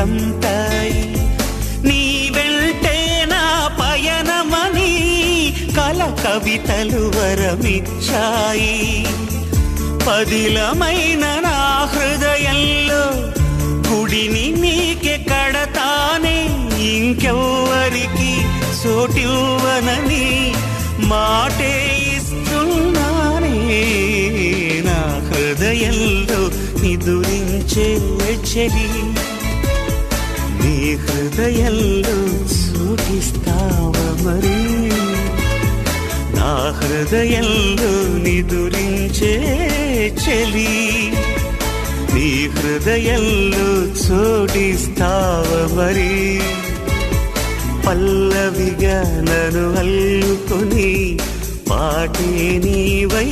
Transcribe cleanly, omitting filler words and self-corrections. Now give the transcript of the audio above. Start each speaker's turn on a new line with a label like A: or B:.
A: ఎదురంటాయి. నీ వెంటే నా పయనమని కల కవితలు వరమిచ్చాయి. పదిలమైన నా హృదయంలో గుడిని నీకే కడతానే, ఇంకెవ్వరికి చోటివ్వనని మాటే ఇస్తున్నానే. నా హృదయంలో నిదురించే చెలి, నీ హృదయంలో చోటిస్తావా మరి? నా హృదయంలో నిదురించే చెలి, నీ హృదయంలో చోటిస్తావా మరి? పల్లవిగా నన్ను అల్లుకొని పాటే నీవై